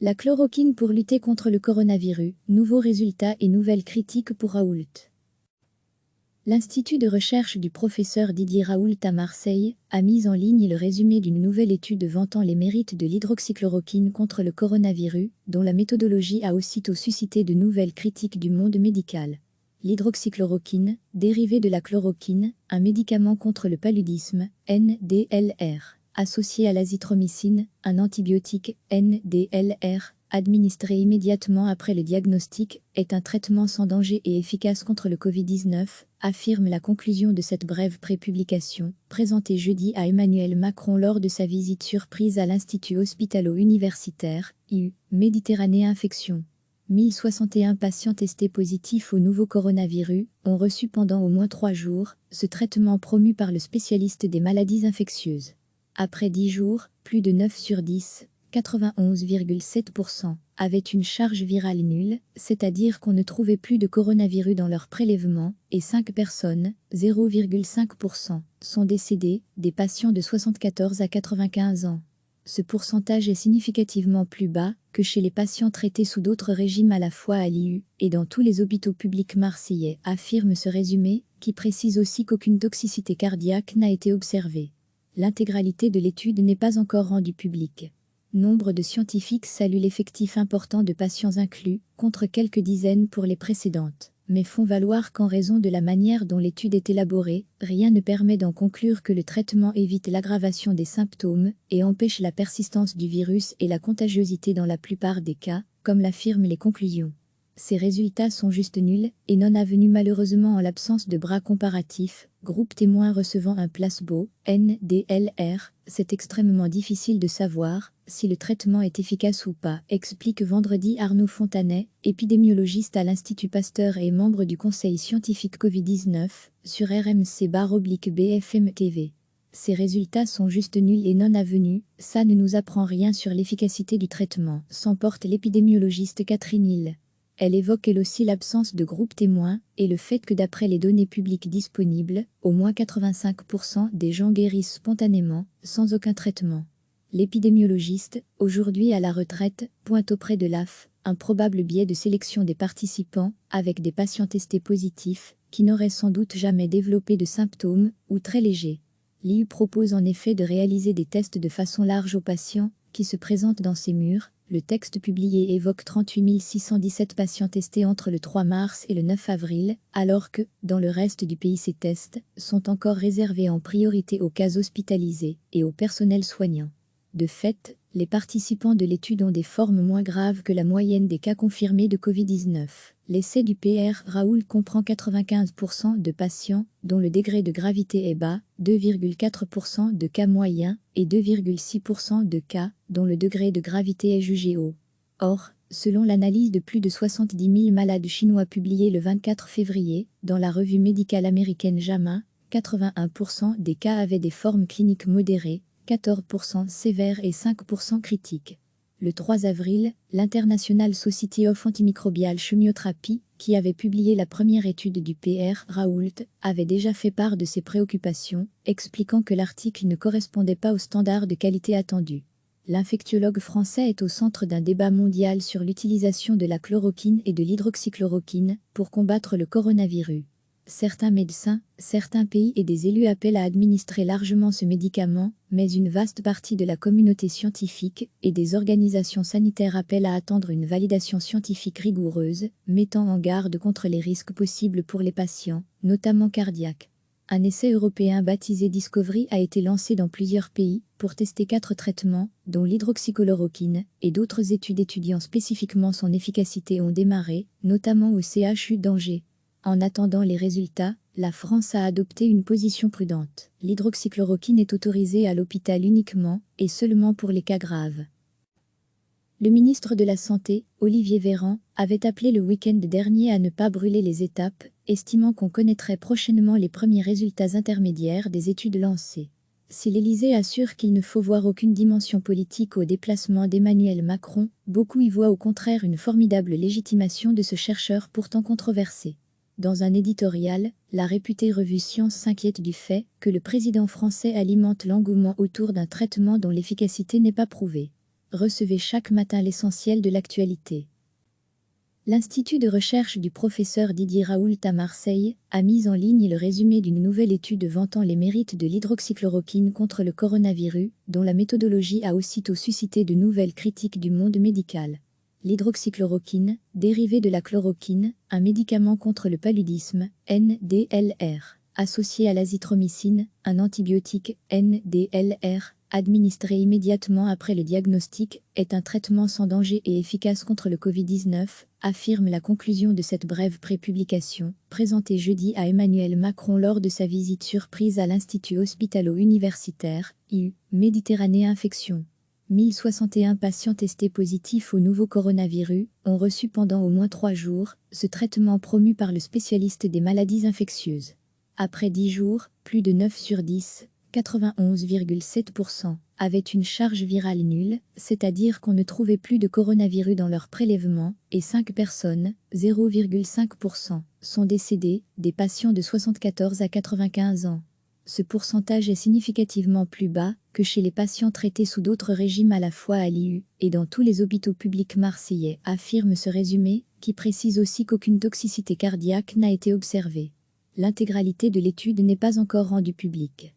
La chloroquine pour lutter contre le coronavirus, nouveaux résultats et nouvelles critiques pour Raoult. L'Institut de recherche du professeur Didier Raoult à Marseille a mis en ligne le résumé d'une nouvelle étude vantant les mérites de l'hydroxychloroquine contre le coronavirus, dont la méthodologie a aussitôt suscité de nouvelles critiques du monde médical. L'hydroxychloroquine, dérivée de la chloroquine, un médicament contre le paludisme, NDLR. Associé à l'azithromycine, un antibiotique, NDLR, administré immédiatement après le diagnostic, est un traitement sans danger et efficace contre le Covid-19, affirme la conclusion de cette brève prépublication, présentée jeudi à Emmanuel Macron lors de sa visite surprise à l'Institut hospitalo-universitaire, IU, Méditerranée Infection. 1061 patients testés positifs au nouveau coronavirus ont reçu pendant au moins 3 jours ce traitement promu par le spécialiste des maladies infectieuses. Après 10 jours, plus de 9 sur 10, 91,7%, avaient une charge virale nulle, c'est-à-dire qu'on ne trouvait plus de coronavirus dans leur prélèvement, et 5 personnes, 0,5%, sont décédées, des patients de 74 à 95 ans. Ce pourcentage est significativement plus bas que chez les patients traités sous d'autres régimes à la fois à l'IU et dans tous les hôpitaux publics marseillais, affirme ce résumé, qui précise aussi qu'aucune toxicité cardiaque n'a été observée. L'intégralité de l'étude n'est pas encore rendue publique. Nombre de scientifiques saluent l'effectif important de patients inclus, contre quelques dizaines pour les précédentes, mais font valoir qu'en raison de la manière dont l'étude est élaborée, rien ne permet d'en conclure que le traitement évite l'aggravation des symptômes et empêche la persistance du virus et la contagiosité dans la plupart des cas, comme l'affirment les conclusions. Ces résultats sont juste nuls et non avenus malheureusement en l'absence de bras comparatifs, groupe témoin recevant un placebo, NDLR, c'est extrêmement difficile de savoir si le traitement est efficace ou pas, explique vendredi Arnaud Fontanet, épidémiologiste à l'Institut Pasteur et membre du conseil scientifique Covid-19, sur RMC/BFM TV. Ces résultats sont juste nuls et non avenus, ça ne nous apprend rien sur l'efficacité du traitement, s'emporte l'épidémiologiste Catherine Hill. Elle évoque elle aussi l'absence de groupe témoin et le fait que d'après les données publiques disponibles, au moins 85% des gens guérissent spontanément, sans aucun traitement. L'épidémiologiste, aujourd'hui à la retraite, pointe auprès de l'AF un probable biais de sélection des participants, avec des patients testés positifs, qui n'auraient sans doute jamais développé de symptômes, ou très légers. L'IU propose en effet de réaliser des tests de façon large aux patients, qui se présentent dans ces murs. Le texte publié évoque 38 617 patients testés entre le 3 mars et le 9 avril, alors que, dans le reste du pays, ces tests sont encore réservés en priorité aux cas hospitalisés et au personnel soignant. De fait, les participants de l'étude ont des formes moins graves que la moyenne des cas confirmés de Covid-19. L'essai du PR Raoult comprend 95% de patients dont le degré de gravité est bas, 2,4% de cas moyens et 2,6% de cas dont le degré de gravité est jugé haut. Or, selon l'analyse de plus de 70 000 malades chinois publiée le 24 février dans la revue médicale américaine JAMA, 81% des cas avaient des formes cliniques modérées, 14% sévères et 5% critiques. Le 3 avril, l'International Society of Antimicrobial Chemiothérapie, qui avait publié la première étude du PR Raoult, avait déjà fait part de ses préoccupations, expliquant que l'article ne correspondait pas aux standards de qualité attendus. L'infectiologue français est au centre d'un débat mondial sur l'utilisation de la chloroquine et de l'hydroxychloroquine pour combattre le coronavirus. Certains médecins, certains pays et des élus appellent à administrer largement ce médicament, mais une vaste partie de la communauté scientifique et des organisations sanitaires appellent à attendre une validation scientifique rigoureuse, mettant en garde contre les risques possibles pour les patients, notamment cardiaques. Un essai européen baptisé Discovery a été lancé dans plusieurs pays pour tester 4 traitements, dont l'hydroxychloroquine, et d'autres études étudiant spécifiquement son efficacité ont démarré, notamment au CHU d'Angers. En attendant les résultats, la France a adopté une position prudente. L'hydroxychloroquine est autorisée à l'hôpital uniquement et seulement pour les cas graves. Le ministre de la Santé, Olivier Véran, avait appelé le week-end dernier à ne pas brûler les étapes, estimant qu'on connaîtrait prochainement les premiers résultats intermédiaires des études lancées. Si l'Élysée assure qu'il ne faut voir aucune dimension politique au déplacement d'Emmanuel Macron, beaucoup y voient au contraire une formidable légitimation de ce chercheur pourtant controversé. Dans un éditorial, la réputée revue Science s'inquiète du fait que le président français alimente l'engouement autour d'un traitement dont l'efficacité n'est pas prouvée. recevez chaque matin l'essentiel de l'actualité. L'Institut de recherche du professeur Didier Raoult à Marseille a mis en ligne le résumé d'une nouvelle étude vantant les mérites de l'hydroxychloroquine contre le coronavirus, dont la méthodologie a aussitôt suscité de nouvelles critiques du monde médical. L'hydroxychloroquine, dérivée de la chloroquine, un médicament contre le paludisme, NDLR, associé à l'azithromycine, un antibiotique, NDLR, administré immédiatement après le diagnostic, est un traitement sans danger et efficace contre le Covid-19, affirme la conclusion de cette brève prépublication, présentée jeudi à Emmanuel Macron lors de sa visite surprise à l'Institut hospitalo-universitaire, IU, Méditerranée Infection. 1061 patients testés positifs au nouveau coronavirus ont reçu pendant au moins 3 jours ce traitement promu par le spécialiste des maladies infectieuses. Après 10 jours, plus de 9 sur 10, 91,7%, avaient une charge virale nulle, c'est-à-dire qu'on ne trouvait plus de coronavirus dans leur prélèvement, et 5 personnes, 0,5%, sont décédées, des patients de 74 à 95 ans. Ce pourcentage est significativement plus bas que chez les patients traités sous d'autres régimes à la fois à l'IU et dans tous les hôpitaux publics marseillais, affirme ce résumé, qui précise aussi qu'aucune toxicité cardiaque n'a été observée. L'intégralité de l'étude n'est pas encore rendue publique.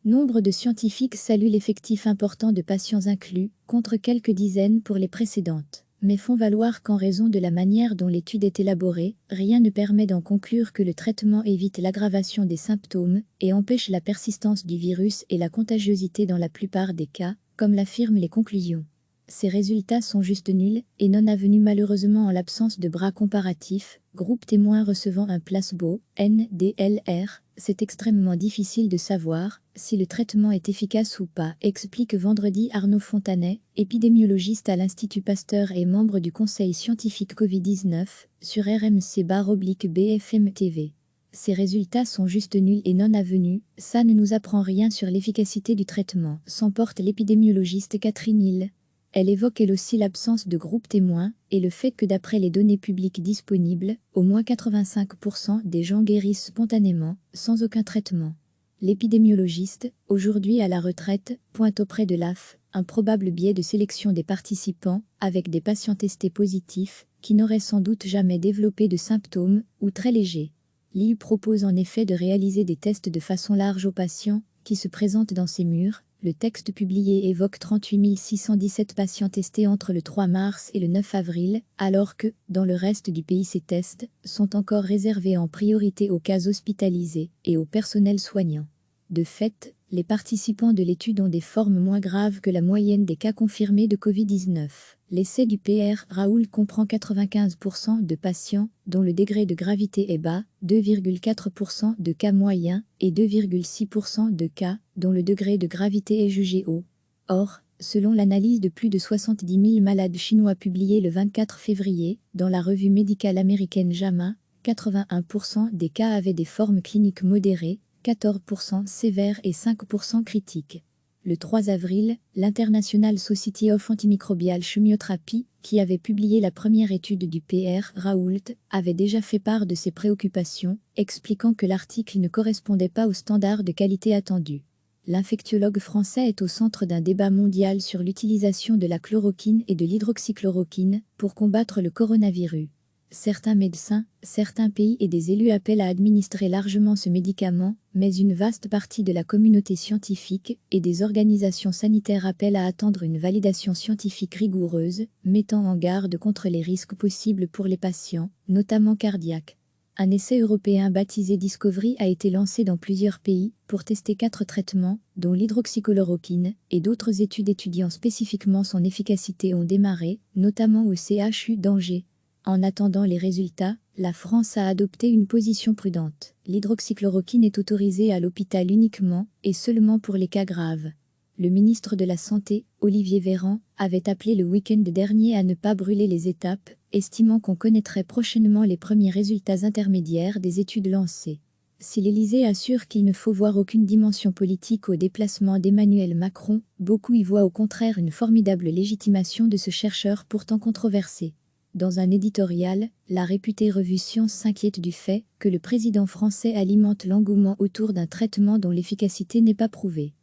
Nombre de scientifiques saluent l'effectif important de patients inclus, contre quelques dizaines pour les précédentes, mais font valoir qu'en raison de la manière dont l'étude est élaborée, rien ne permet d'en conclure que le traitement évite l'aggravation des symptômes et empêche la persistance du virus et la contagiosité dans la plupart des cas, comme l'affirment les conclusions. Ces résultats sont juste nuls et non avenus malheureusement en l'absence de bras comparatifs, groupe témoin recevant un placebo, NDLR, c'est extrêmement difficile de savoir si le traitement est efficace ou pas, explique vendredi Arnaud Fontanet, épidémiologiste à l'Institut Pasteur et membre du conseil scientifique Covid-19, sur RMC/BFM TV. Ces résultats sont juste nuls et non avenus, ça ne nous apprend rien sur l'efficacité du traitement, s'emporte l'épidémiologiste Catherine Hill. Elle évoque elle aussi l'absence de groupe témoin et le fait que d'après les données publiques disponibles, au moins 85% des gens guérissent spontanément, sans aucun traitement. L'épidémiologiste, aujourd'hui à la retraite, pointe auprès de l'AF un probable biais de sélection des participants, avec des patients testés positifs, qui n'auraient sans doute jamais développé de symptômes, ou très légers. L'IU propose en effet de réaliser des tests de façon large aux patients, qui se présentent dans ces murs. Le texte publié évoque 38 617 patients testés entre le 3 mars et le 9 avril, alors que, dans le reste du pays, ces tests sont encore réservés en priorité aux cas hospitalisés et au personnel soignant. De fait, les participants de l'étude ont des formes moins graves que la moyenne des cas confirmés de Covid-19. L'essai du PR Raoult comprend 95% de patients dont le degré de gravité est bas, 2,4% de cas moyens et 2,6% de cas dont le degré de gravité est jugé haut. Or, selon l'analyse de plus de 70 000 malades chinois publiée le 24 février dans la revue médicale américaine JAMA, 81% des cas avaient des formes cliniques modérées, 14% sévères et 5% critiques. Le 3 avril, l'International Society of Antimicrobial Chemiothérapie, qui avait publié la première étude du PR Raoult, avait déjà fait part de ses préoccupations, expliquant que l'article ne correspondait pas aux standards de qualité attendus. L'infectiologue français est au centre d'un débat mondial sur l'utilisation de la chloroquine et de l'hydroxychloroquine pour combattre le coronavirus. Certains médecins, certains pays et des élus appellent à administrer largement ce médicament, mais une vaste partie de la communauté scientifique et des organisations sanitaires appellent à attendre une validation scientifique rigoureuse, mettant en garde contre les risques possibles pour les patients, notamment cardiaques. Un essai européen baptisé Discovery a été lancé dans plusieurs pays pour tester 4 traitements, dont l'hydroxychloroquine, et d'autres études étudiant spécifiquement son efficacité ont démarré, notamment au CHU d'Angers. En attendant les résultats, la France a adopté une position prudente. L'hydroxychloroquine est autorisée à l'hôpital uniquement et seulement pour les cas graves. Le ministre de la Santé, Olivier Véran, avait appelé le week-end dernier à ne pas brûler les étapes, estimant qu'on connaîtrait prochainement les premiers résultats intermédiaires des études lancées. Si l'Élysée assure qu'il ne faut voir aucune dimension politique au déplacement d'Emmanuel Macron, beaucoup y voient au contraire une formidable légitimation de ce chercheur pourtant controversé. Dans un éditorial, la réputée revue Science s'inquiète du fait que le président français alimente l'engouement autour d'un traitement dont l'efficacité n'est pas prouvée.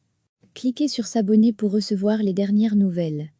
Cliquez sur s'abonner pour recevoir les dernières nouvelles.